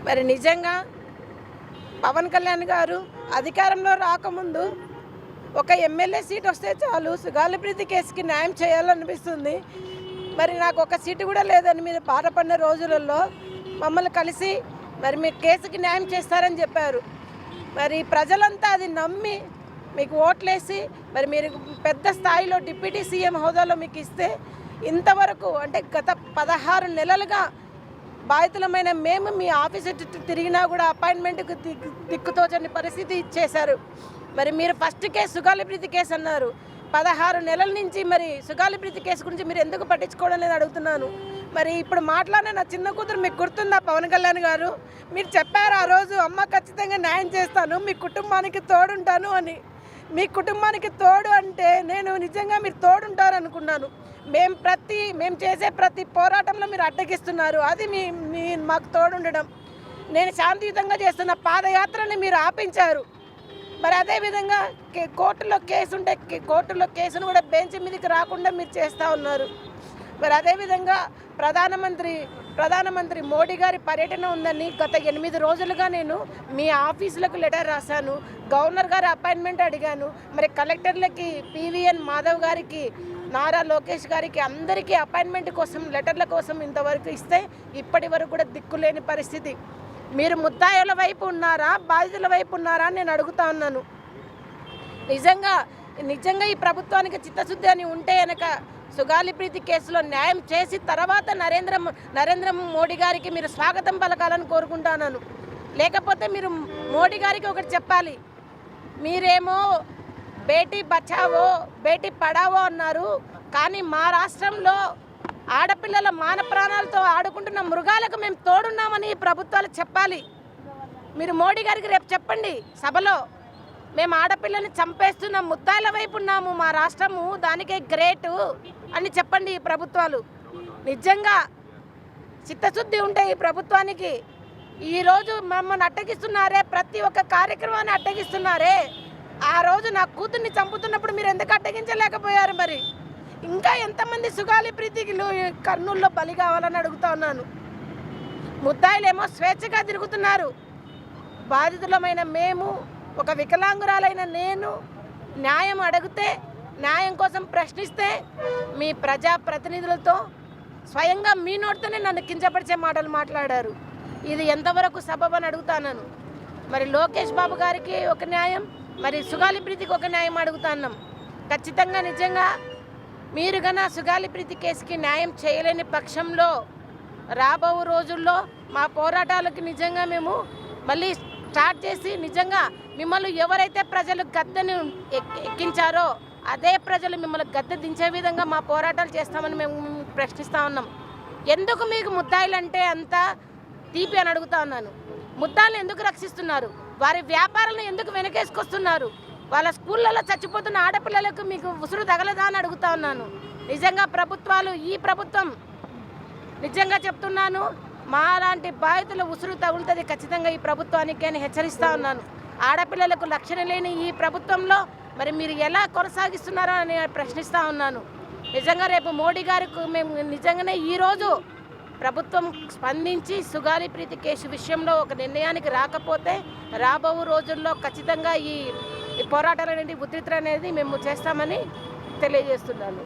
మరి నిజంగా పవన్ కళ్యాణ్ గారు అధికారంలో రాకముందు ఒక ఎమ్మెల్యే సీట్ వస్తే చాలు సుగాలిప్రీతి కేసుకి న్యాయం చేయాలనిపిస్తుంది. మరి నాకు ఒక సీటు కూడా లేదని మీరు బాధపడిన రోజులలో మమ్మల్ని కలిసి మరి మీ కేసుకి న్యాయం చేస్తారని చెప్పారు. మరి ప్రజలంతా అది నమ్మి మీకు ఓట్లేసి మరి మీరు పెద్ద స్థాయిలో డిప్యూటీ సీఎం హోదాలో మీకు ఇస్తే ఇంతవరకు అంటే గత 16 నెలలుగా బాధితులమైన మేము మీ ఆఫీసు తిరిగినా కూడా అపాయింట్మెంట్కి దిక్కుతోచని పరిస్థితి ఇచ్చేశారు. మరి మీరు ఫస్ట్ కేసు సుగాలిప్రీతి కేసు అన్నారు. 16 నెలల నుంచి మరి సుగాలిప్రీతి కేసు గురించి మీరు ఎందుకు పట్టించుకోవడం లేదు అడుగుతున్నాను. మరి ఇప్పుడు మాట్లాడిన నా చిన్న కూతురు మీకు గుర్తుందా పవన్ కళ్యాణ్ గారు? మీరు చెప్పారు ఆ రోజు, అమ్మ ఖచ్చితంగా న్యాయం చేస్తాను, మీ కుటుంబానికి తోడుంటాను అని. మీ కుటుంబానికి తోడు అంటే నేను నిజంగా మీరు తోడుంటారు అనుకున్నాను. మేము చేసే ప్రతి పోరాటంలో మీరు అడ్డగిస్తున్నారు. అది మాకు తోడుండడం. నేను శాంతియుతంగా చేస్తున్న పాదయాత్రని మీరు ఆపించారు. మరి అదేవిధంగా కోర్టులో కేసు ఉంటే కోర్టులో కేసును కూడా బెంచ్ మీదకి రాకుండా మీరు చేస్తూ ఉన్నారు. మరి అదేవిధంగా ప్రధానమంత్రి మోడీ గారి పర్యటన ఉందని గత 8 రోజులుగా నేను మీ ఆఫీసులకు లెటర్ రాశాను. గవర్నర్ గారి అపాయింట్మెంట్ అడిగాను. మరి కలెక్టర్లకి పివిఎన్ మాధవ్ గారికి, నారా లోకేష్ గారికి అందరికీ అపాయింట్మెంట్ కోసం లెటర్ల కోసం ఇంతవరకు ఇస్తే ఇప్పటి వరకు కూడా దిక్కులేని పరిస్థితి. మీరు ముద్దాయిల వైపు ఉన్నారా, బాధితుల వైపు ఉన్నారా అని నేను అడుగుతా ఉన్నాను. నిజంగా ఈ ప్రభుత్వానికి చిత్తశుద్ధి అని ఉంటే కనుక సుగాలిప్రీతి కేసులో న్యాయం చేసి తర్వాత నరేంద్ర మోడీ గారికి మీరు స్వాగతం పలకాలని కోరుకుంటున్నాను. లేకపోతే మీరు మోడీ గారికి ఒకటి చెప్పాలి. మీరేమో బేటీ బచావో బేటీ పడావో అన్నారు, కానీ మా రాష్ట్రంలో ఆడపిల్లల మాన ప్రాణాలతో ఆడుకుంటున్న మృగాలకు మేము తోడున్నామని ప్రభుత్వాలు చెప్పాలి. మీరు మోడీ గారికి రేపు చెప్పండి సభలో, మేము ఆడపిల్లని చంపేస్తున్న ముద్దాయిల వైపు ఉన్నాము, మా రాష్ట్రము దానికే గ్రేటు అని చెప్పండి ఈ ప్రభుత్వాలు. నిజంగా చిత్తశుద్ధి ఉంటే ఈ ప్రభుత్వానికి ఈరోజు మమ్మల్ని అడ్డగిస్తున్నారే, ప్రతి ఒక్క కార్యక్రమాన్ని అడ్డగిస్తున్నారే. ఆ రోజు నా కూతుర్ని చంపుతున్నప్పుడు మీరు ఎందుకు అడ్డగించలేకపోయారు? మరి ఇంకా ఎంతమంది సుగాలిప్రీతికి కర్నూలులో బలి కావాలని అడుగుతా ఉన్నాను. ముద్దాయిలేమో స్వేచ్ఛగా తిరుగుతున్నారు. బాధితులమైన మేము, ఒక వికలాంగురాలైన నేను న్యాయం అడిగితే, న్యాయం కోసం ప్రశ్నిస్తే మీ ప్రజాప్రతినిధులతో స్వయంగా మీ నోటితోనే నన్ను కించపరిచే మాటలు మాట్లాడారు. ఇది ఎంతవరకు సబబని అడుగుతాను. మరి లోకేష్ బాబు గారికి ఒక న్యాయం, మరి సుగాలిప్రీతికి ఒక న్యాయం అడుగుతున్నాం. ఖచ్చితంగా నిజంగా మీరు గన సుగాలిప్రీతి కేసుకి న్యాయం చేయలేని పక్షంలో రాబో రోజుల్లో మా పోరాటాలకు నిజంగా మేము మళ్ళీ స్టార్ట్ చేసి నిజంగా మిమ్మల్ని ఎవరైతే ప్రజలు గద్దెని ఎక్కించారో అదే ప్రజలు మిమ్మల్ని గద్దె దించే విధంగా మా పోరాటాలు చేస్తామని మేము ప్రశ్నిస్తూ ఉన్నాం. ఎందుకు మీకు ముద్దాయిలంటే అంత తీపి అని అడుగుతా ఉన్నాను. ముద్దాయిలను ఎందుకు రక్షిస్తున్నారు? వారి వ్యాపారాలను ఎందుకు వెనకేసుకొస్తున్నారు? వాళ్ళ స్కూళ్ళలో చచ్చిపోతున్న ఆడపిల్లలకు మీకు ఉసురు తగలదా అని అడుగుతా ఉన్నాను. నిజంగా ప్రభుత్వాలు, ఈ ప్రభుత్వం నిజంగా చెప్తున్నాను, మా లాంటి బాధితుల ఉసురు తగులుతుంది ఖచ్చితంగా ఈ ప్రభుత్వానికి అని హెచ్చరిస్తూ ఉన్నాను. ఆడపిల్లలకు రక్షణ లేని ఈ ప్రభుత్వంలో మరి మీరు ఎలా కొనసాగిస్తున్నారో అని ప్రశ్నిస్తూ ఉన్నాను. నిజంగా రేపు మోడీ గారికి మేము నిజంగానే ఈరోజు ప్రభుత్వం స్పందించి సుగాలిప్రీతి కేసు విషయంలో ఒక నిర్ణయానికి రాకపోతే రాబో రోజుల్లో ఖచ్చితంగా ఈ పోరాటాలు అనేది ఉధృతి అనేది మేము చేస్తామని తెలియజేస్తున్నాను.